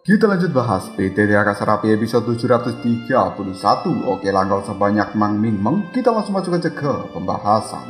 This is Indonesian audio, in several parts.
Kita lanjut bahas PTTH Serapi episode 731. Oke, langkah sebanyak Mang Ming Meng. Kita langsung masuk aja ke pembahasan.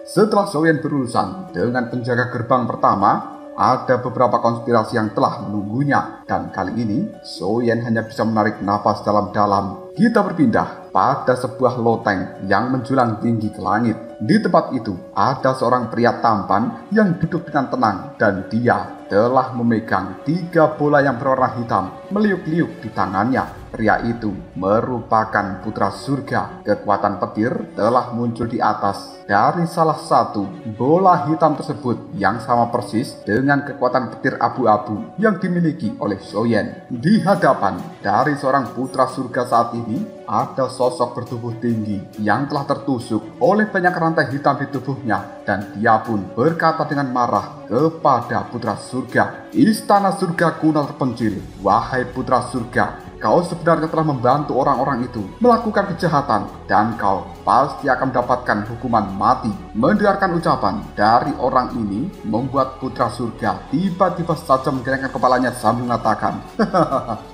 Setelah Soyen berurusan dengan penjaga gerbang pertama, ada beberapa konspirasi yang telah menunggunya. Dan kali ini, Soyen hanya bisa menarik napas dalam-dalam. Kita berpindah pada sebuah loteng yang menjulang tinggi ke langit. Di tempat itu, ada seorang pria tampan yang duduk dengan tenang. Dan dia telah memegang 3 bola yang berwarna hitam meliuk-liuk di tangannya. Pria itu merupakan putra surga. Kekuatan petir telah muncul di atas dari salah satu bola hitam tersebut yang sama persis dengan kekuatan petir abu-abu yang dimiliki oleh Soyen. Di hadapan dari seorang putra surga saat ini, ada sosok bertubuh tinggi yang telah tertusuk oleh banyak rantai hitam di tubuhnya, dan dia pun berkata dengan marah kepada putra surga, "Istana surga kuno terpencil, wahai putra surga, kau sebenarnya telah membantu orang-orang itu melakukan kejahatan dan kau pasti akan mendapatkan hukuman mati." Mendengarkan ucapan dari orang ini membuat putra surga tiba-tiba saja menggelengkan kepalanya sambil mengatakan,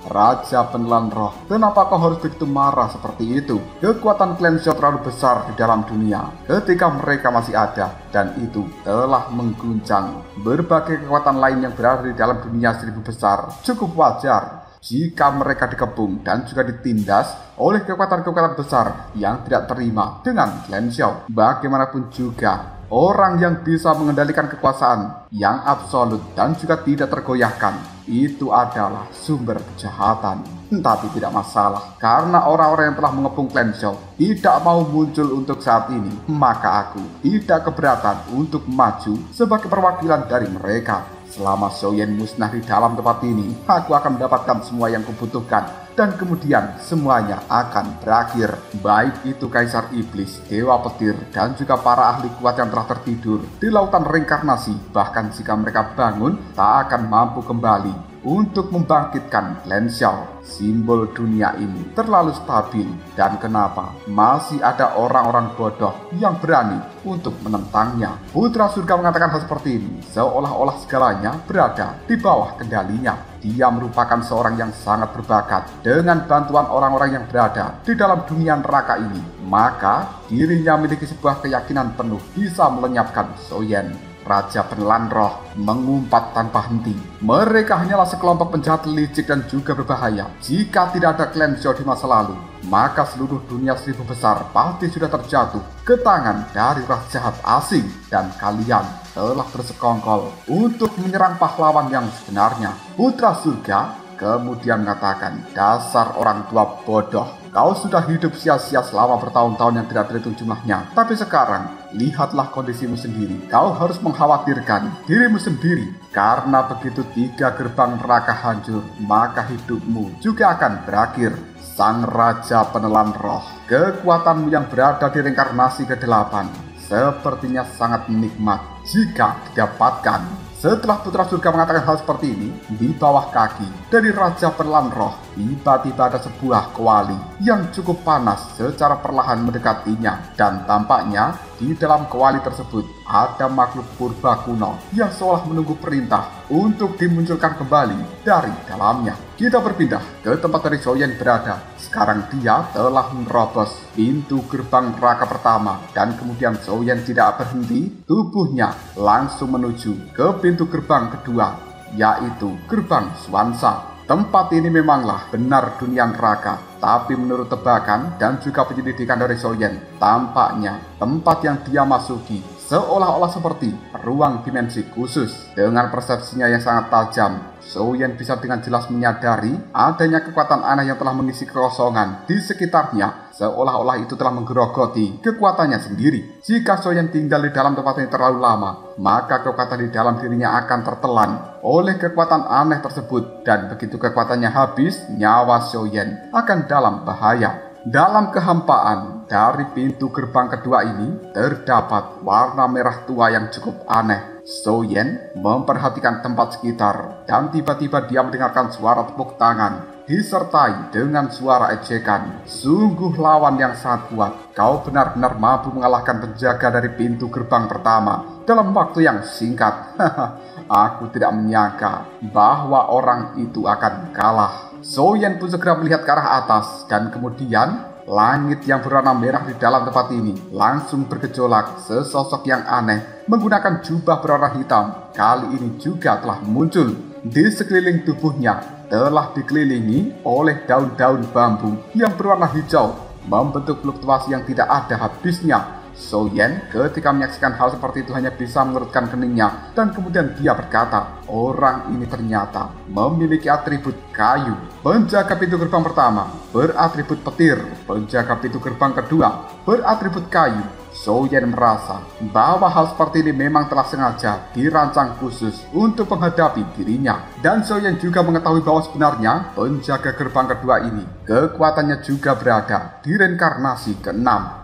"Raja penelan roh, kenapa kau harus begitu marah seperti itu? Kekuatan Cleanshelf terlalu besar di dalam dunia ketika mereka masih ada, dan itu telah mengguncang berbagai kekuatan lain yang berada di dalam dunia 1000 besar. Cukup wajar jika mereka dikepung dan juga ditindas oleh kekuatan-kekuatan besar yang tidak terima dengan Cleanshelf. Bagaimanapun juga, orang yang bisa mengendalikan kekuasaan yang absolut dan juga tidak tergoyahkan, itu adalah sumber kejahatan. Tapi tidak masalah, karena orang-orang yang telah mengepung Cleanshelf tidak mau muncul untuk saat ini, maka aku tidak keberatan untuk maju sebagai perwakilan dari mereka. Selama Soyen musnah di dalam tempat ini, aku akan mendapatkan semua yang kubutuhkan, dan kemudian semuanya akan berakhir. Baik itu Kaisar Iblis, Dewa Petir, dan juga para ahli kuat yang telah tertidur di lautan reinkarnasi. Bahkan jika mereka bangun, tak akan mampu kembali untuk membangkitkan Cleanshelf. Simbol dunia ini terlalu stabil, dan kenapa masih ada orang-orang bodoh yang berani untuk menentangnya? Putra surga mengatakan hal seperti ini seolah-olah segalanya berada di bawah kendalinya. Dia merupakan seorang yang sangat berbakat. Dengan bantuan orang-orang yang berada di dalam dunia neraka ini, maka dirinya memiliki sebuah keyakinan penuh bisa melenyapkan Soyen. Raja penelan roh mengumpat tanpa henti. Mereka hanyalah sekelompok penjahat licik dan juga berbahaya. Jika tidak ada Cleanshelf di masa lalu, maka seluruh dunia 1000 besar pasti sudah terjatuh ke tangan dari roh jahat asing, dan kalian telah bersekongkol untuk menyerang pahlawan yang sebenarnya. Putra surga kemudian mengatakan, "Dasar orang tua bodoh, kau sudah hidup sia-sia selama bertahun-tahun yang tidak terhitung jumlahnya. Tapi sekarang, lihatlah kondisimu sendiri. Kau harus mengkhawatirkan dirimu sendiri. Karena begitu 3 gerbang neraka hancur, maka hidupmu juga akan berakhir." Sang Raja penelan roh, kekuatanmu yang berada di reinkarnasi ke-8 sepertinya sangat nikmat jika didapatkan. Setelah putra surga mengatakan hal seperti ini, di bawah kaki dari Raja penelan roh, tiba-tiba ada sebuah kuali yang cukup panas secara perlahan mendekatinya. Dan tampaknya di dalam kuali tersebut ada makhluk purba kuno yang seolah menunggu perintah untuk dimunculkan kembali dari dalamnya. Kita berpindah ke tempat dari Soyen berada. Sekarang dia telah menerobos pintu gerbang neraka pertama, dan kemudian Soyen tidak berhenti. Tubuhnya langsung menuju ke pintu gerbang kedua, yaitu gerbang Swansa. Tempat ini memanglah benar dunia neraka, tapi menurut tebakan dan juga penyelidikan dari Soyen, tampaknya tempat yang dia masuki seolah-olah seperti ruang dimensi khusus. Dengan persepsinya yang sangat tajam, Soyen bisa dengan jelas menyadari adanya kekuatan aneh yang telah mengisi kekosongan di sekitarnya, seolah-olah itu telah menggerogoti kekuatannya sendiri. Jika Soyen tinggal di dalam tempat ini terlalu lama, maka kekuatan di dalam dirinya akan tertelan oleh kekuatan aneh tersebut, dan begitu kekuatannya habis, nyawa Soyen akan dalam bahaya. Dalam kehampaan dari pintu gerbang kedua ini terdapat warna merah tua yang cukup aneh. Soyen memperhatikan tempat sekitar, dan tiba-tiba dia mendengarkan suara tepuk tangan disertai dengan suara ejekan. Sungguh lawan yang sangat kuat. Kau benar-benar mampu mengalahkan penjaga dari pintu gerbang pertama dalam waktu yang singkat. Aku tidak menyangka bahwa orang itu akan kalah. Soyen pun segera melihat ke arah atas dan kemudian langit yang berwarna merah di dalam tempat ini langsung bergejolak. Sesosok yang aneh menggunakan jubah berwarna hitam kali ini juga telah muncul. Di sekeliling tubuhnya telah dikelilingi oleh daun-daun bambu yang berwarna hijau membentuk fluktuasi yang tidak ada habisnya. Soyen ketika menyaksikan hal seperti itu hanya bisa mengerutkan keningnya dan kemudian dia berkata, orang ini ternyata memiliki atribut kayu. Penjaga pintu gerbang pertama beratribut petir, penjaga pintu gerbang kedua beratribut kayu. Soyen merasa bahwa hal seperti ini memang telah sengaja dirancang khusus untuk menghadapi dirinya. Dan Soyen juga mengetahui bahwa sebenarnya penjaga gerbang kedua ini kekuatannya juga berada di reinkarnasi ke-6.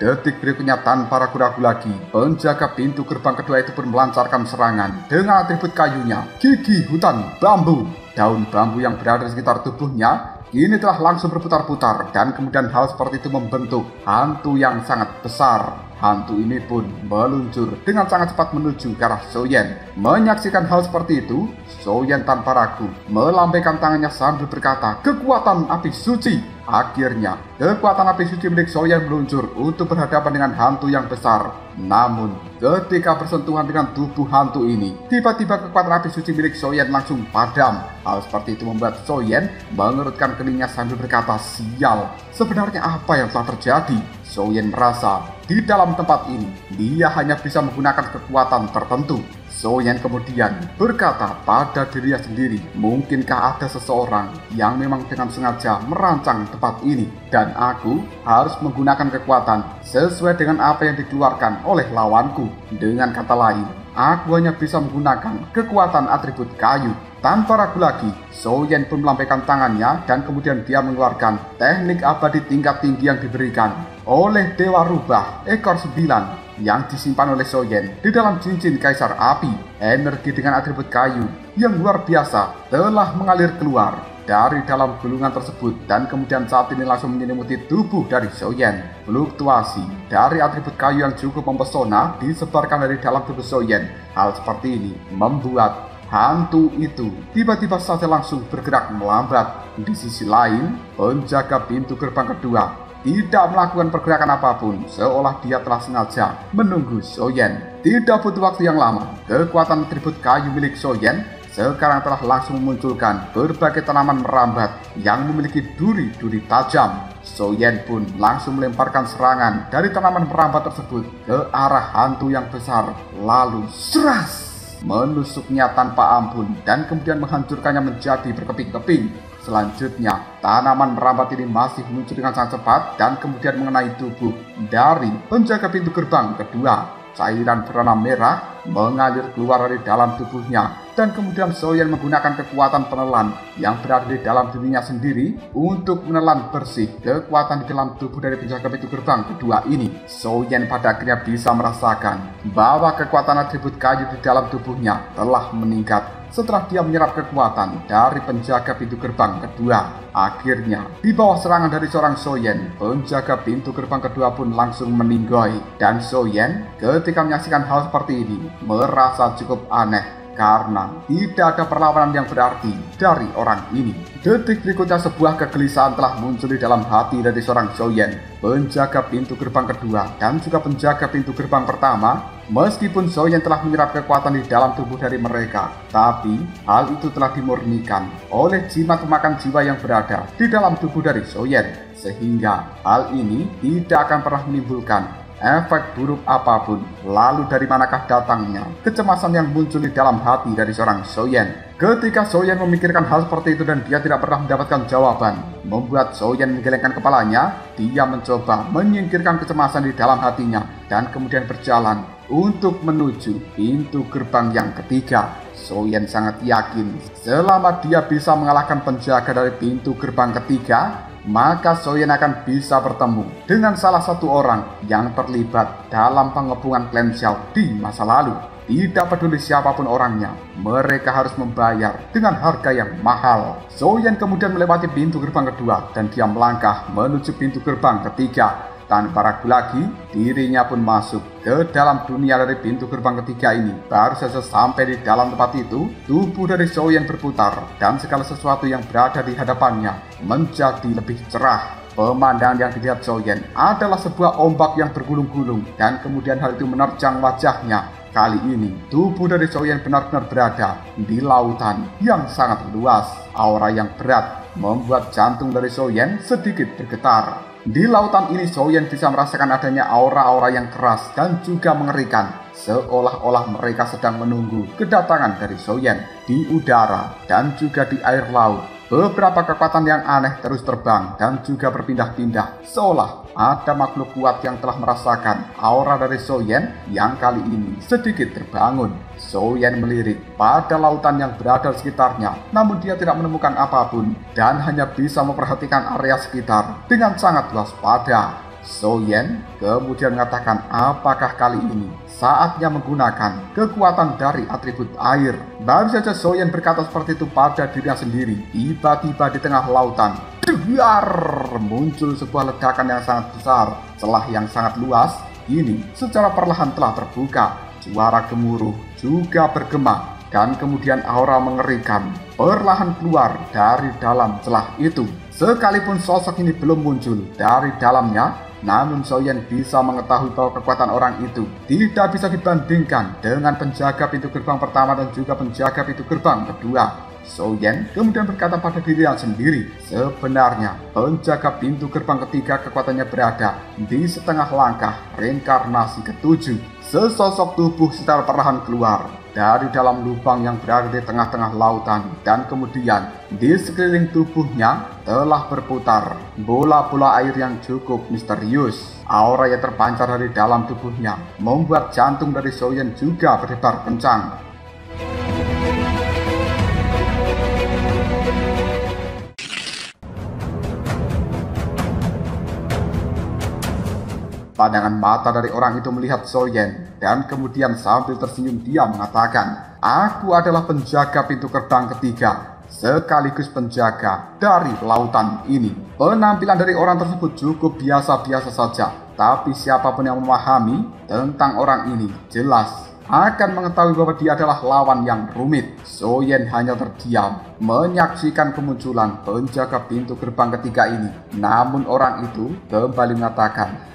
Detik berikutnya tanpa ragu-ragu lagi, penjaga pintu gerbang kedua itu pun melancarkan serangan dengan atribut kayunya, gigi hutan bambu. Daun bambu yang berada di sekitar tubuhnya kini telah langsung berputar-putar dan kemudian hal seperti itu membentuk hantu yang sangat besar. Hantu ini pun meluncur dengan sangat cepat menuju ke arah Soyen. Menyaksikan hal seperti itu, Soyen tanpa ragu melambaikan tangannya sambil berkata, kekuatan api suci. Akhirnya, kekuatan api suci milik Soyen meluncur untuk berhadapan dengan hantu yang besar. Namun, ketika bersentuhan dengan tubuh hantu ini, tiba-tiba kekuatan api suci milik Soyen langsung padam. Hal seperti itu membuat Soyen mengerutkan keningnya sambil berkata, sial, sebenarnya apa yang telah terjadi? Soyen merasa di dalam tempat ini dia hanya bisa menggunakan kekuatan tertentu. Soyen kemudian berkata pada dirinya sendiri, mungkinkah ada seseorang yang memang dengan sengaja merancang tempat ini dan aku harus menggunakan kekuatan sesuai dengan apa yang dikeluarkan oleh lawanku. Dengan kata lain, aku hanya bisa menggunakan kekuatan atribut kayu. Tanpa ragu lagi, Soyen pun melambaikan tangannya dan kemudian dia mengeluarkan teknik abadi tingkat tinggi yang diberikan oleh Dewa Rubah ekor 9 yang disimpan oleh Soyen di dalam cincin Kaisar Api. Energi dengan atribut kayu yang luar biasa telah mengalir keluar dari dalam gulungan tersebut dan kemudian saat ini langsung menyelimuti tubuh dari Soyen. Fluktuasi dari atribut kayu yang cukup mempesona disebarkan dari dalam tubuh Soyen. Hal seperti ini membuat hantu itu tiba-tiba saja langsung bergerak melambat. Di sisi lain, penjaga pintu gerbang kedua tidak melakukan pergerakan apapun, seolah dia telah sengaja menunggu Soyen. Tidak butuh waktu yang lama, kekuatan atribut kayu milik Soyen sekarang telah langsung memunculkan berbagai tanaman merambat yang memiliki duri-duri tajam. Soyen pun langsung melemparkan serangan dari tanaman merambat tersebut ke arah hantu yang besar, lalu seras menusuknya tanpa ampun dan kemudian menghancurkannya menjadi berkeping-keping. Selanjutnya, tanaman merambat ini masih muncul dengan sangat cepat dan kemudian mengenai tubuh dari penjaga pintu gerbang kedua. Cairan berwarna merah mengalir keluar dari dalam tubuhnya dan kemudian Soyen menggunakan kekuatan penelan yang berada di dalam dirinya sendiri untuk menelan bersih kekuatan di dalam tubuh dari penjaga pintu gerbang kedua ini. Soyen pada akhirnya bisa merasakan bahwa kekuatan atribut kayu di dalam tubuhnya telah meningkat setelah dia menyerap kekuatan dari penjaga pintu gerbang kedua. Akhirnya, di bawah serangan dari seorang Soyen, penjaga pintu gerbang kedua pun langsung meninggoy. Dan Soyen ketika menyaksikan hal seperti ini merasa cukup aneh karena tidak ada perlawanan yang berarti dari orang ini. Detik berikutnya sebuah kegelisahan telah muncul di dalam hati dari seorang Soyen, penjaga pintu gerbang kedua dan juga penjaga pintu gerbang pertama. Meskipun Soyen telah menyerap kekuatan di dalam tubuh dari mereka, tapi hal itu telah dimurnikan oleh jimat pemakan jiwa yang berada di dalam tubuh dari Soyen, sehingga hal ini tidak akan pernah menimbulkan efek buruk apapun. Lalu dari manakah datangnya kecemasan yang muncul di dalam hati dari seorang Soyen? Ketika Soyen memikirkan hal seperti itu dan dia tidak pernah mendapatkan jawaban, membuat Soyen menggelengkan kepalanya. Dia mencoba menyingkirkan kecemasan di dalam hatinya dan kemudian berjalan untuk menuju pintu gerbang yang ketiga. Soyen sangat yakin selama dia bisa mengalahkan penjaga dari pintu gerbang ketiga, maka Soyen akan bisa bertemu dengan salah satu orang yang terlibat dalam pengepungan klan Xiao di masa lalu. Tidak peduli siapapun orangnya, mereka harus membayar dengan harga yang mahal. Soyen kemudian melewati pintu gerbang kedua dan dia melangkah menuju pintu gerbang ketiga. Tanpa ragu lagi, dirinya pun masuk ke dalam dunia dari pintu gerbang ketiga ini. Baru saja sampai di dalam tempat itu, tubuh dari Soyen berputar dan segala sesuatu yang berada di hadapannya menjadi lebih cerah. Pemandangan yang dilihat Soyen adalah sebuah ombak yang bergulung-gulung dan kemudian hal itu menerjang wajahnya. Kali ini, tubuh dari Soyen benar-benar berada di lautan yang sangat luas. Aura yang berat membuat jantung dari Soyen sedikit bergetar. Di lautan ini Soyen bisa merasakan adanya aura-aura yang keras dan juga mengerikan. Seolah-olah mereka sedang menunggu kedatangan dari Soyen di udara dan juga di air laut. Beberapa kekuatan yang aneh terus terbang dan juga berpindah-pindah. Seolah ada makhluk kuat yang telah merasakan aura dari Soyen yang kali ini sedikit terbangun. Soyen melirik pada lautan yang berada di sekitarnya, namun dia tidak menemukan apapun dan hanya bisa memperhatikan area sekitar dengan sangat waspada. Soyen kemudian mengatakan apakah kali ini saatnya menggunakan kekuatan dari atribut air. Baru saja Soyen berkata seperti itu pada dirinya sendiri, tiba-tiba di tengah lautan muncul sebuah ledakan yang sangat besar. Celah yang sangat luas ini secara perlahan telah terbuka. Suara gemuruh juga bergema dan kemudian aura mengerikan perlahan keluar dari dalam celah itu. Sekalipun sosok ini belum muncul dari dalamnya, namun Soyen bisa mengetahui bahwa kekuatan orang itu tidak bisa dibandingkan dengan penjaga pintu gerbang pertama dan juga penjaga pintu gerbang kedua. Soyen kemudian berkata pada dirinya sendiri, sebenarnya penjaga pintu gerbang ketiga kekuatannya berada di setengah langkah reinkarnasi ketujuh. Sesosok tubuh secara perlahan keluar dari dalam lubang yang berada di tengah-tengah lautan dan kemudian di sekeliling tubuhnya telah berputar bola-bola air yang cukup misterius. Aura yang terpancar dari dalam tubuhnya membuat jantung dari Soyen juga berdebar kencang. Pandangan mata dari orang itu melihat Soyen dan kemudian sambil tersenyum dia mengatakan, "Aku adalah penjaga pintu gerbang ketiga, sekaligus penjaga dari lautan ini." Penampilan dari orang tersebut cukup biasa-biasa saja, tapi siapapun yang memahami tentang orang ini jelas akan mengetahui bahwa dia adalah lawan yang rumit. Soyen hanya terdiam menyaksikan kemunculan penjaga pintu gerbang ketiga ini. Namun orang itu kembali mengatakan,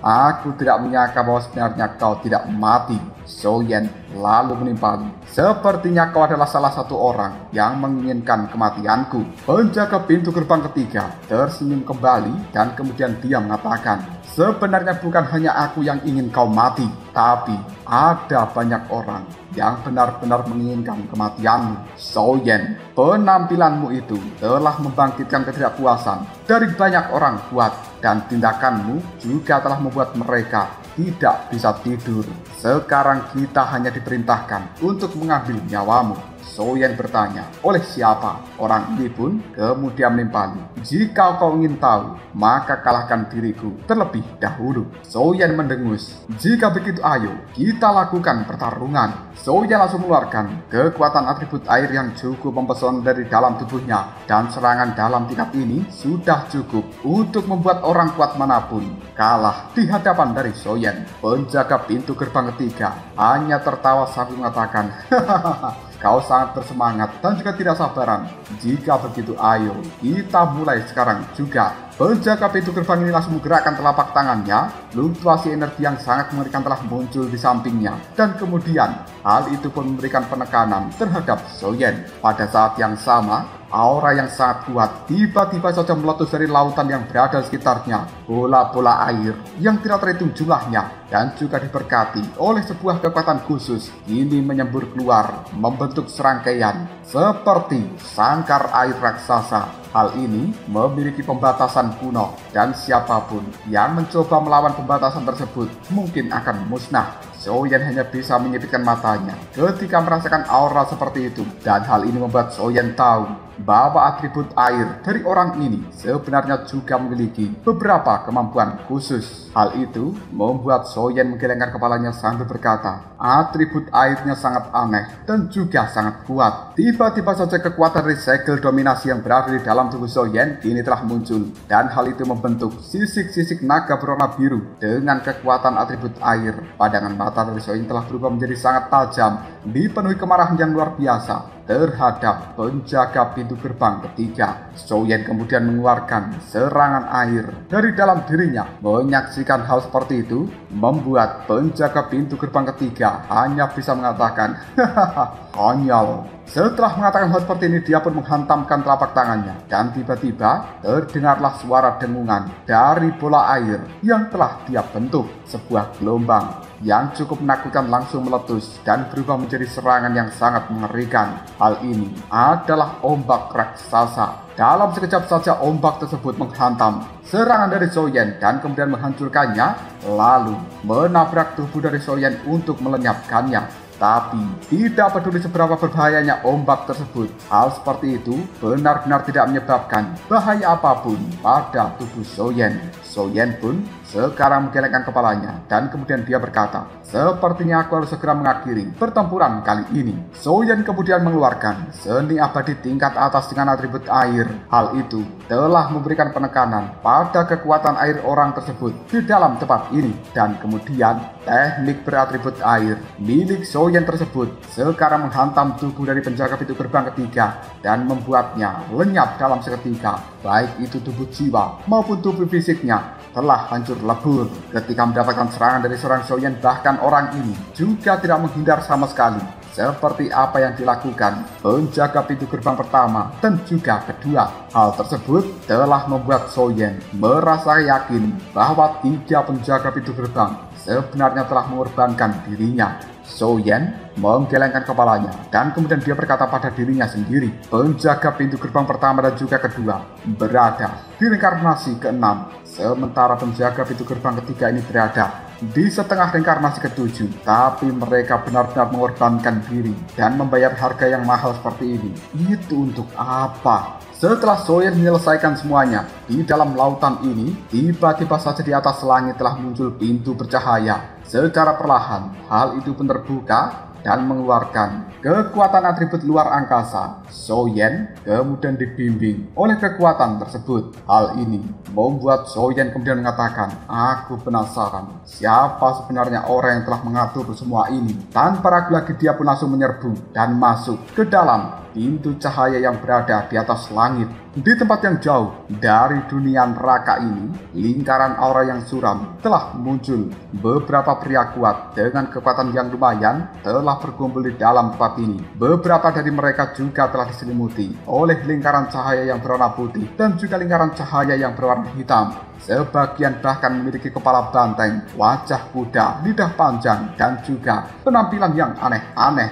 "Aku tidak menyangka bahwa sebenarnya kau tidak mati." Soyen lalu menimpali, "Sepertinya kau adalah salah satu orang yang menginginkan kematianku." Penjaga pintu gerbang ketiga tersenyum kembali dan kemudian dia mengatakan, "Sebenarnya bukan hanya aku yang ingin kau mati, tapi ada banyak orang yang benar-benar menginginkan kematianmu." Soyen, penampilanmu itu telah membangkitkan ketidakpuasan dari banyak orang kuat dan tindakanmu juga telah membuat mereka tidak bisa tidur. Sekarang kita hanya diperintahkan untuk mengambil nyawamu. Soyen bertanya, "Oleh siapa?" Orang ini pun kemudian menimpali, "Jika kau ingin tahu, maka kalahkan diriku terlebih dahulu." Soyen mendengus, "Jika begitu ayo, kita lakukan pertarungan." Soyen langsung mengeluarkan kekuatan atribut air yang cukup mempesona dari dalam tubuhnya. Dan serangan dalam tingkat ini sudah cukup untuk membuat orang kuat manapun kalah di hadapan dari Soyen. Penjaga pintu gerbang ketiga hanya tertawa sambil mengatakan, "Hahaha, kau sangat bersemangat dan juga tidak sabaran. Jika begitu ayo, kita mulai sekarang juga." Penjaga pintu gerbang ini langsung menggerakkan telapak tangannya. Fluktuasi energi yang sangat mengerikan telah muncul di sampingnya. Dan kemudian hal itu pun memberikan penekanan terhadap Soyen. Pada saat yang sama, aura yang sangat kuat tiba-tiba saja meletus dari lautan yang berada di sekitarnya. Bola-bola air yang tidak terhitung jumlahnya dan juga diberkati oleh sebuah kekuatan khusus ini menyembur keluar membentuk serangkaian seperti sangkar air raksasa. Hal ini memiliki pembatasan kuno dan siapapun yang mencoba melawan pembatasan tersebut mungkin akan musnah. Soyen hanya bisa menyipitkan matanya ketika merasakan aura seperti itu, dan hal ini membuat Soyen tahu bahwa atribut air dari orang ini sebenarnya juga memiliki beberapa kemampuan khusus. Hal itu membuat Soyen menggelengkan kepalanya sambil berkata, atribut airnya sangat aneh dan juga sangat kuat. Tiba-tiba saja kekuatan dari segel dominasi yang berada di dalam tubuh Soyen kini telah muncul, dan hal itu membentuk sisik-sisik naga berwarna biru dengan kekuatan atribut air. Pandangan mata dari Soyen telah berubah menjadi sangat tajam, dipenuhi kemarahan yang luar biasa terhadap penjaga pintu gerbang ketiga. Soyen kemudian mengeluarkan serangan air dari dalam dirinya. Menyaksikan hal seperti itu membuat penjaga pintu gerbang ketiga hanya bisa mengatakan, hahaha, konyol. Setelah mengatakan hal seperti ini, dia pun menghantamkan telapak tangannya, dan tiba-tiba terdengarlah suara dengungan dari bola air yang telah dia bentuk. Sebuah gelombang yang cukup menakutkan langsung meletus dan berubah menjadi serangan yang sangat mengerikan. Hal ini adalah ombak raksasa. Dalam sekejap saja ombak tersebut menghantam serangan dari Soyen dan kemudian menghancurkannya, lalu menabrak tubuh dari Soyen untuk melenyapkannya. Tapi tidak peduli seberapa berbahayanya ombak tersebut, hal seperti itu benar-benar tidak menyebabkan bahaya apapun pada tubuh Soyen. Soyen pun sekarang menggelengkan kepalanya dan kemudian dia berkata, sepertinya aku harus segera mengakhiri pertempuran kali ini. Soyen kemudian mengeluarkan seni abadi tingkat atas dengan atribut air. Hal itu telah memberikan penekanan pada kekuatan air orang tersebut di dalam tempat ini, dan kemudian teknik beratribut air milik Soyen tersebut sekarang menghantam tubuh dari penjaga pintu gerbang ketiga dan membuatnya lenyap dalam seketika. Baik itu tubuh jiwa maupun tubuh fisiknya telah hancur lebur. Ketika mendapatkan serangan dari seorang Soyen, bahkan orang ini juga tidak menghindar sama sekali, seperti apa yang dilakukan penjaga pintu gerbang pertama dan juga kedua. Hal tersebut telah membuat Soyen merasa yakin bahwa tiga penjaga pintu gerbang sebenarnya telah mengorbankan dirinya. Soyen menggelengkan kepalanya dan kemudian dia berkata pada dirinya sendiri, penjaga pintu gerbang pertama dan juga kedua berada di reinkarnasi ke-6, sementara penjaga pintu gerbang ketiga ini berada di setengah reinkarnasi ke-7. Tapi mereka benar-benar mengorbankan diri dan membayar harga yang mahal seperti ini. Itu untuk apa? Setelah Soyen menyelesaikan semuanya di dalam lautan ini, tiba-tiba saja di atas langit telah muncul pintu bercahaya. Secara perlahan, hal itu pun terbuka dan mengeluarkan kekuatan atribut luar angkasa. Soyen kemudian dibimbing oleh kekuatan tersebut. Hal ini membuat Soyen kemudian mengatakan, aku penasaran siapa sebenarnya orang yang telah mengatur semua ini. Tanpa ragu lagi dia pun langsung menyerbu dan masuk ke dalam pintu cahaya yang berada di atas langit. Di tempat yang jauh dari dunia neraka ini, lingkaran aura yang suram telah muncul. Beberapa pria kuat dengan kekuatan yang lumayan telah berkumpul di dalam tempat ini. Beberapa dari mereka juga telah diselimuti oleh lingkaran cahaya yang berwarna putih dan juga lingkaran cahaya yang berwarna hitam. Sebagian bahkan memiliki kepala banteng, wajah kuda, lidah panjang, dan juga penampilan yang aneh-aneh.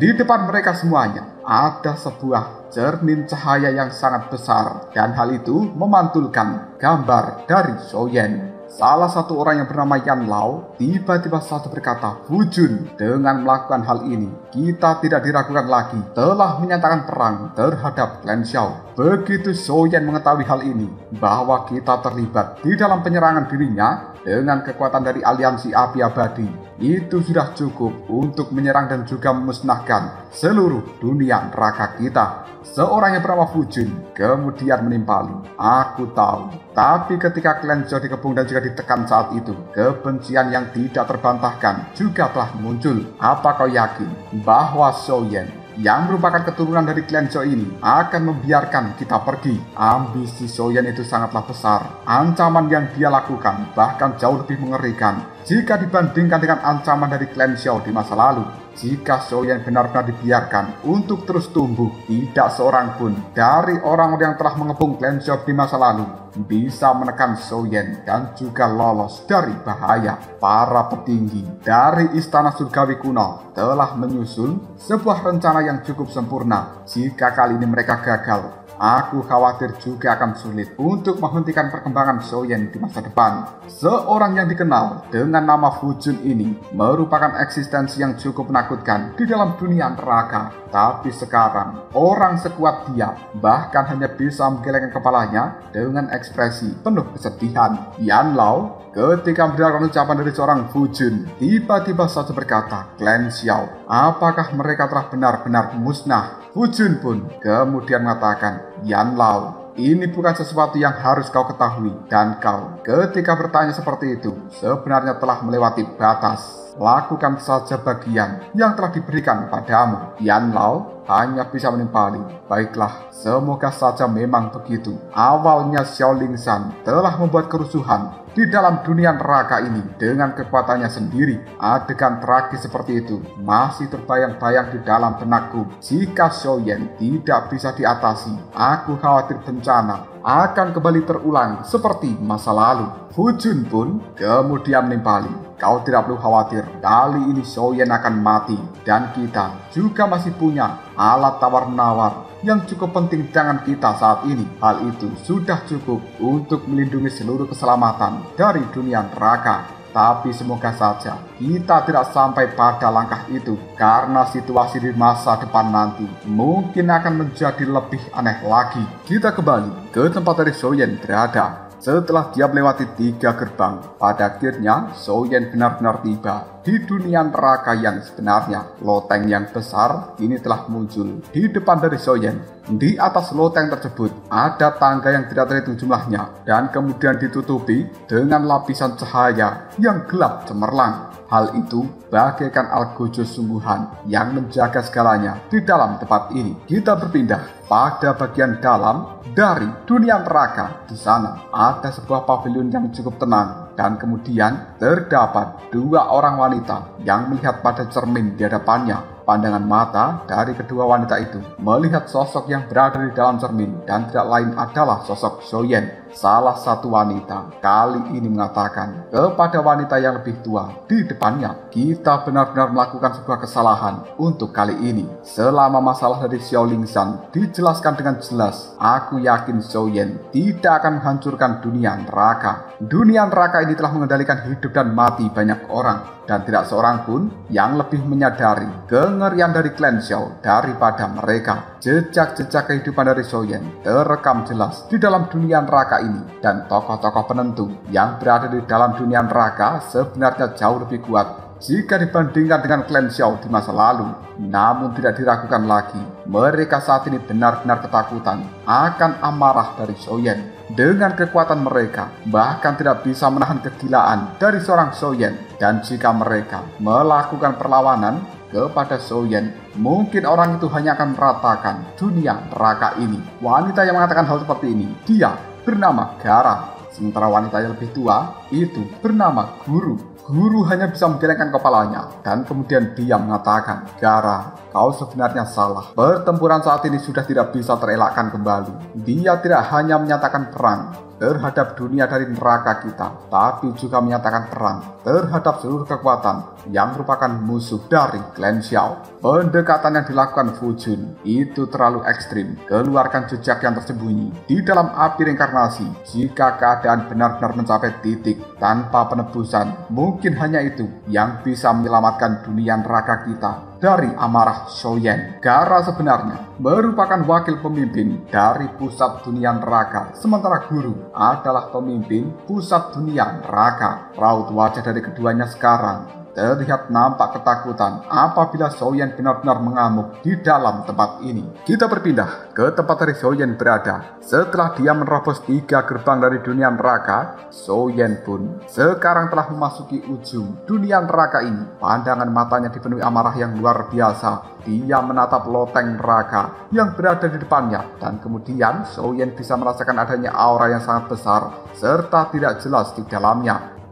Di depan mereka semuanya ada sebuah cermin cahaya yang sangat besar, dan hal itu memantulkan gambar dari Soyen. Salah satu orang yang bernama Yan Lao tiba-tiba saja berkata, Fujun, dengan melakukan hal ini, kita tidak diragukan lagi telah menyatakan perang terhadap Clan Xiao. Begitu Soyen mengetahui hal ini, bahwa kita terlibat di dalam penyerangan dirinya dengan kekuatan dari aliansi api abadi, itu sudah cukup untuk menyerang dan juga memusnahkan seluruh dunia neraka kita. Seorang yang bernama Fujun kemudian menimpali, aku tahu. Tapi ketika Clan Xiao dikepung dan juga ditekan saat itu, kebencian yang tidak terbantahkan juga telah muncul. Apa kau yakin bahwa Soyen yang merupakan keturunan dari Clan Xiao ini akan membiarkan kita pergi? Ambisi Soyen itu sangatlah besar. Ancaman yang dia lakukan bahkan jauh lebih mengerikan jika dibandingkan dengan ancaman dari Clan Xiao di masa lalu. Jika Soyen benar-benar dibiarkan untuk terus tumbuh, tidak seorang pun dari orang-orang yang telah mengepung Clan Xiao di masa lalu bisa menekan Soyen dan juga lolos dari bahaya. Para petinggi dari Istana Surgawi kuno telah menyusun sebuah rencana yang cukup sempurna. Jika kali ini mereka gagal, aku khawatir juga akan sulit untuk menghentikan perkembangan Soyen di masa depan. Seorang yang dikenal dengan nama Fujun ini merupakan eksistensi yang cukup menakutkan di dalam dunia neraka. Tapi sekarang, orang sekuat dia bahkan hanya bisa menggelengkan kepalanya dengan ekspresi penuh kesedihan. Yan Lao ketika mendengarkan ucapan dari seorang Fujun, tiba-tiba saja berkata, "Clan Xiao, apakah mereka telah benar-benar musnah?" Fujun pun kemudian mengatakan, "Yan Lao, ini bukan sesuatu yang harus kau ketahui, dan kau ketika bertanya seperti itu sebenarnya telah melewati batas. Lakukan saja bagian yang telah diberikan padamu." Yan Lao hanya bisa menimpali, "Baiklah, semoga saja memang begitu. Awalnya Xiao Lingshan telah membuat kerusuhan di dalam dunia neraka ini dengan kekuatannya sendiri. Adegan tragis seperti itu masih terbayang-bayang di dalam benakku. Jika Soyen tidak bisa diatasi, aku khawatir bencana akan kembali terulang seperti masa lalu." Fujun pun kemudian menimpali, "Kau tidak perlu khawatir, kali ini Soyen akan mati, dan kita juga masih punya alat tawar-menawar yang cukup penting dengan kita saat ini. Hal itu sudah cukup untuk melindungi seluruh keselamatan dari dunia neraka. Tapi semoga saja kita tidak sampai pada langkah itu, karena situasi di masa depan nanti mungkin akan menjadi lebih aneh lagi." Kita kembali ke tempat dari Soyen berada. Setelah dia melewati 3 gerbang, pada akhirnya Soyen benar-benar tiba di dunia neraka yang sebenarnya. Loteng yang besar ini telah muncul di depan dari Soyen. Di atas loteng tersebut ada tangga yang tidak terhitung jumlahnya dan kemudian ditutupi dengan lapisan cahaya yang gelap cemerlang. Hal itu bagaikan algojo sungguhan yang menjaga segalanya di dalam tempat ini. Kita berpindah pada bagian dalam dari dunia neraka. Di sana ada sebuah pavilion yang cukup tenang dan kemudian terdapat 2 orang wanita yang melihat pada cermin di hadapannya. Pandangan mata dari kedua wanita itu melihat sosok yang berada di dalam cermin dan tidak lain adalah sosok Soyen. Salah satu wanita kali ini mengatakan kepada wanita yang lebih tua di depannya, "Kita benar-benar melakukan sebuah kesalahan untuk kali ini. Selama masalah dari Xiao Lingshan dijelaskan dengan jelas, aku yakin Soyen tidak akan menghancurkan dunia neraka. Dunia neraka ini telah mengendalikan hidup dan mati banyak orang, dan tidak seorang pun yang lebih menyadari kengerian dari Clan Xiao daripada mereka. Jejak-jejak kehidupan dari Soyen terekam jelas di dalam dunia neraka ini, dan tokoh-tokoh penentu yang berada di dalam dunia neraka sebenarnya jauh lebih kuat jika dibandingkan dengan Clan Xiao di masa lalu. Namun tidak diragukan lagi, mereka saat ini benar-benar ketakutan akan amarah dari Soyen. Dengan kekuatan mereka, bahkan tidak bisa menahan kegilaan dari seorang Soyen. Dan jika mereka melakukan perlawanan kepada Soyen, mungkin orang itu hanya akan meratakan dunia neraka ini." Wanita yang mengatakan hal seperti ini, dia bernama Gara. Sementara wanita yang lebih tua itu bernama Guru. Guru hanya bisa menggelengkan kepalanya dan kemudian dia mengatakan, "Gara, kau sebenarnya salah. Pertempuran saat ini sudah tidak bisa terelakkan kembali." Dia tidak hanya menyatakan perang terhadap dunia dari neraka kita, tapi juga menyatakan perang terhadap seluruh kekuatan yang merupakan musuh dari Clan Xiao. Pendekatan yang dilakukan Fujun itu terlalu ekstrim. Keluarkan jejak yang tersembunyi di dalam api reinkarnasi. Jika keadaan benar-benar mencapai titik tanpa penebusan, mungkin hanya itu yang bisa menyelamatkan dunia neraka kita dari amarah Soyen. Gara sebenarnya merupakan wakil pemimpin dari pusat dunia neraka, sementara Guru adalah pemimpin pusat dunia neraka. Raut wajah dari keduanya sekarang terlihat nampak ketakutan apabila Soyen benar-benar mengamuk di dalam tempat ini. Kita berpindah ke tempat dari Soyen berada. Setelah dia menerobos 3 gerbang dari dunia neraka, Soyen pun sekarang telah memasuki ujung dunia neraka ini. Pandangan matanya dipenuhi amarah yang luar biasa. Dia menatap loteng neraka yang berada di depannya, dan kemudian Soyen bisa merasakan adanya aura yang sangat besar serta tidak jelas di dalamnya.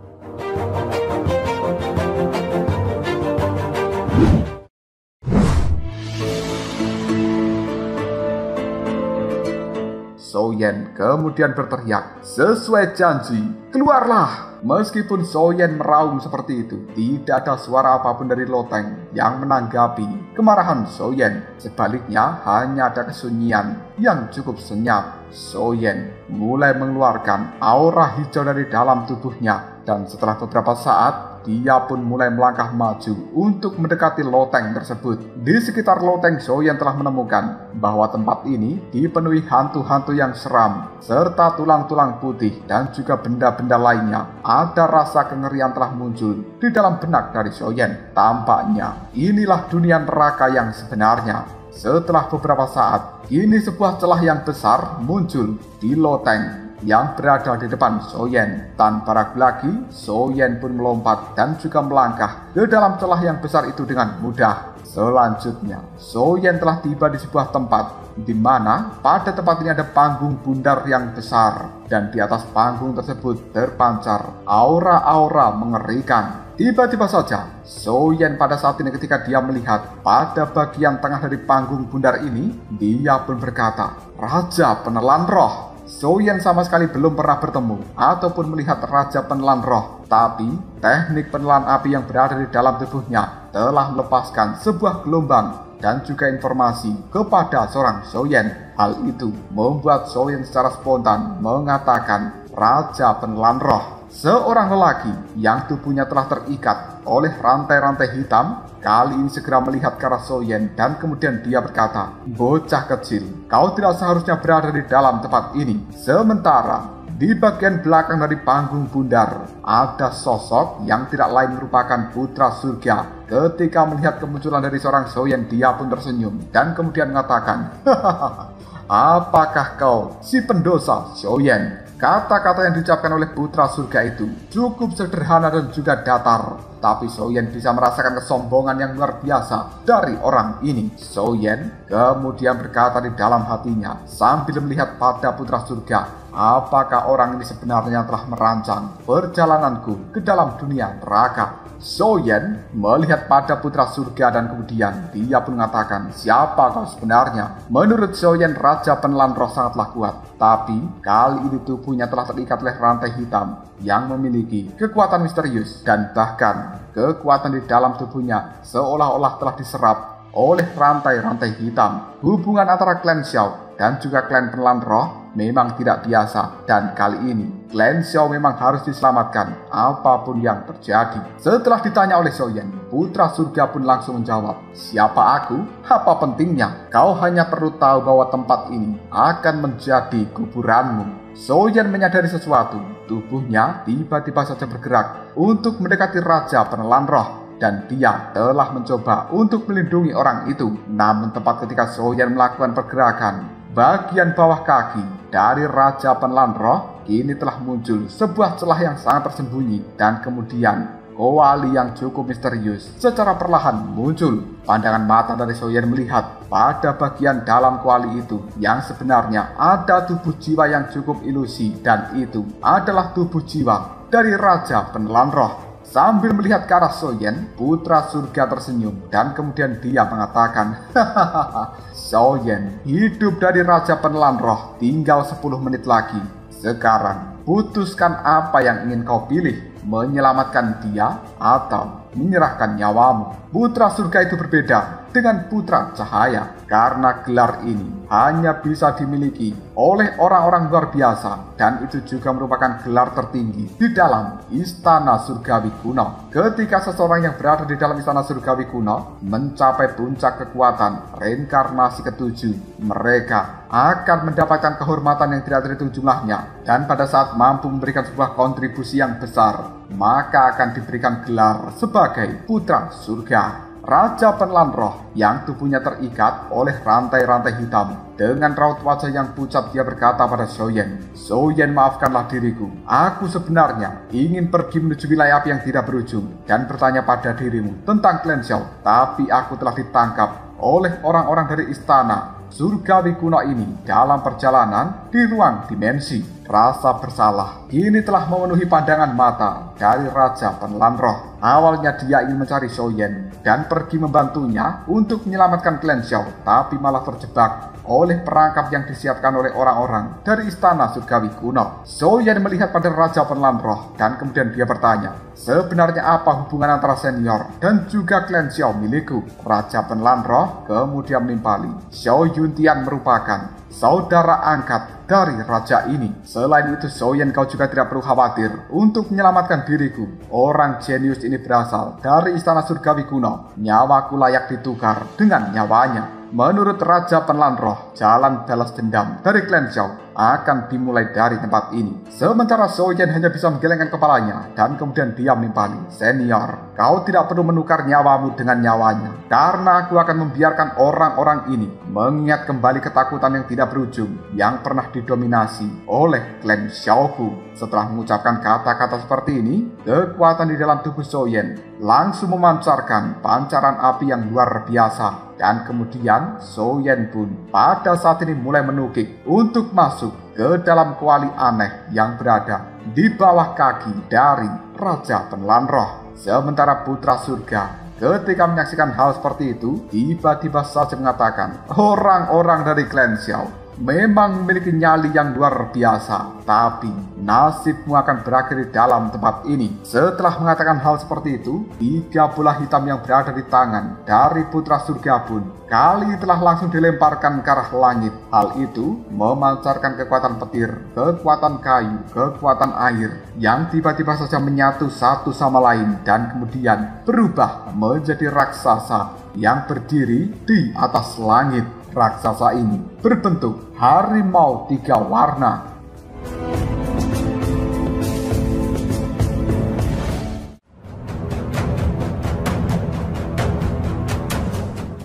Soyen kemudian berteriak, "Sesuai janji, keluarlah!" Meskipun Soyen meraung seperti itu, tidak ada suara apapun dari loteng yang menanggapi kemarahan Soyen. Sebaliknya, hanya ada kesunyian yang cukup senyap. Soyen mulai mengeluarkan aura hijau dari dalam tubuhnya, dan setelah beberapa saat, dia pun mulai melangkah maju untuk mendekati loteng tersebut. Di sekitar loteng, Soyen telah menemukan bahwa tempat ini dipenuhi hantu-hantu yang seram, serta tulang-tulang putih dan juga benda-benda lainnya. Ada rasa kengerian telah muncul di dalam benak dari Soyen. Tampaknya inilah dunia neraka yang sebenarnya. Setelah beberapa saat, kini sebuah celah yang besar muncul di loteng yang berada di depan Soyen. Tanpa ragu lagi, Soyen pun melompat dan juga melangkah ke dalam celah yang besar itu dengan mudah. Selanjutnya, Soyen telah tiba di sebuah tempat di mana pada tempat ini ada panggung bundar yang besar, dan di atas panggung tersebut terpancar aura-aura mengerikan. Tiba-tiba saja, Soyen pada saat ini ketika dia melihat pada bagian tengah dari panggung bundar ini, dia pun berkata, "Raja Penelan Roh." Soyen sama sekali belum pernah bertemu ataupun melihat Raja Penelan Roh, tapi teknik penelan api yang berada di dalam tubuhnya telah melepaskan sebuah gelombang dan juga informasi kepada seorang Soyen. Hal itu membuat Soyen secara spontan mengatakan, "Raja Penelan Roh." Seorang lelaki yang tubuhnya telah terikat oleh rantai-rantai hitam kali ini segera melihat ke arah Soyen dan kemudian dia berkata, "Bocah kecil, kau tidak seharusnya berada di dalam tempat ini." Sementara di bagian belakang dari panggung bundar ada sosok yang tidak lain merupakan putra surga. Ketika melihat kemunculan dari seorang Soyen, dia pun tersenyum dan kemudian mengatakan, "Hahaha, apakah kau si pendosa Soyen?" Kata-kata yang diucapkan oleh putra surga itu cukup sederhana dan juga datar, tapi Soyen bisa merasakan kesombongan yang luar biasa dari orang ini. Soyen kemudian berkata di dalam hatinya sambil melihat pada putra surga, "Apakah orang ini sebenarnya telah merancang perjalananku ke dalam dunia neraka?" Soyen melihat pada putra surga dan kemudian dia pun mengatakan, "Siapa kau sebenarnya?" Menurut Soyen, Raja Penelan Roh sangatlah kuat, tapi kali ini tubuhnya telah terikat oleh rantai hitam yang memiliki kekuatan misterius, dan bahkan kekuatan di dalam tubuhnya seolah-olah telah diserap oleh rantai-rantai hitam. Hubungan antara klan Xiao dan juga klan Penelan Roh memang tidak biasa, dan kali ini klan Xiao memang harus diselamatkan apapun yang terjadi. Setelah ditanya oleh Soyen, putra surga pun langsung menjawab, "Siapa aku? Apa pentingnya? Kau hanya perlu tahu bahwa tempat ini akan menjadi kuburanmu." Soyen menyadari sesuatu. Tubuhnya tiba-tiba saja bergerak untuk mendekati Raja Penelan Roh, dan dia telah mencoba untuk melindungi orang itu. Namun tepat ketika Soyen melakukan pergerakan, bagian bawah kaki dari Raja Penelan Roh kini telah muncul sebuah celah yang sangat tersembunyi, dan kemudian kuali yang cukup misterius secara perlahan muncul. Pandangan mata dari Soyen melihat pada bagian dalam kuali itu yang sebenarnya ada tubuh jiwa yang cukup ilusi, dan itu adalah tubuh jiwa dari Raja Penelan Roh. Sambil melihat ke arah Soyen, putra surga tersenyum dan kemudian dia mengatakan, "Hahaha, Soyen, hidup dari Raja Penelan Roh tinggal 10 menit lagi. Sekarang, putuskan apa yang ingin kau pilih, menyelamatkan dia atau menyerahkan nyawamu." Putra surga itu berbeda dengan putra cahaya, karena gelar ini hanya bisa dimiliki oleh orang-orang luar biasa, dan itu juga merupakan gelar tertinggi di dalam istana surgawi kuno. Ketika seseorang yang berada di dalam istana surgawi kuno mencapai puncak kekuatan reinkarnasi ketujuh, mereka akan mendapatkan kehormatan yang tidak terhitung jumlahnya, dan pada saat mampu memberikan sebuah kontribusi yang besar, maka akan diberikan gelar sebagai putra surga. Raja Penelan Roh yang tubuhnya terikat oleh rantai-rantai hitam, dengan raut wajah yang pucat dia berkata pada Soyen, "Soyen, maafkanlah diriku. Aku sebenarnya ingin pergi menuju wilayah api yang tidak berujung dan bertanya pada dirimu tentang klan Xiao, tapi aku telah ditangkap oleh orang-orang dari istana surgawi kuno ini dalam perjalanan di ruang dimensi. rasa bersalah kini telah memenuhi pandangan mata dari Raja Penelan Roh. Awalnya dia ingin mencari Soyen dan pergi membantunya untuk menyelamatkan Clan Xiao, tapi malah terjebak oleh perangkap yang disiapkan oleh orang-orang dari istana surgawi kuno. Soyen melihat pada Raja Penelan Roh dan kemudian dia bertanya, sebenarnya apa hubungan antara senior dan juga Clan Xiao milikku? Raja Penelan Roh kemudian menimpali, Xiao Yuntian merupakan saudara angkat dari raja ini. Selain itu, Soyen, kau juga tidak perlu khawatir untuk menyelamatkan diriku. Orang jenius ini berasal dari istana surgawi kuno. Nyawaku layak ditukar dengan nyawanya. Menurut Raja Penelan Roh, jalan balas dendam dari Clan Xiao akan dimulai dari tempat ini. Sementara Soyen hanya bisa menggelengkan kepalanya dan kemudian dia menimpali, senior, kau tidak perlu menukar nyawamu dengan nyawanya, karena aku akan membiarkan orang-orang ini mengingat kembali ketakutan yang tidak berujung yang pernah didominasi oleh Clan Xiaoku. Setelah mengucapkan kata-kata seperti ini, kekuatan di dalam tubuh Soyen langsung memancarkan pancaran api yang luar biasa. Dan kemudian Soyen pun pada saat ini mulai menukik untuk masuk ke dalam kuali aneh yang berada di bawah kaki dari Raja Penelan Roh. Sementara putra surga ketika menyaksikan hal seperti itu, tiba-tiba saja mengatakan, orang-orang dari Clan Xiao memang memiliki nyali yang luar biasa, tapi nasibmu akan berakhir di dalam tempat ini. Setelah mengatakan hal seperti itu, 3 bola hitam yang berada di tangan dari putra surga pun kali telah langsung dilemparkan ke arah langit. Hal itu memancarkan kekuatan petir, kekuatan kayu, kekuatan air yang tiba-tiba saja menyatu satu sama lain dan kemudian berubah menjadi raksasa yang berdiri di atas langit. Raksasa ini berbentuk harimau 3 warna.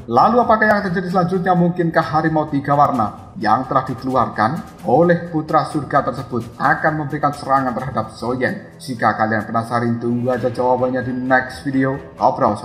Lalu apakah yang terjadi selanjutnya? Mungkinkah harimau 3 warna yang telah dikeluarkan oleh putra surga tersebut akan memberikan serangan terhadap Soyen? Jika kalian penasaran, tunggu aja jawabannya di next video. Obrol.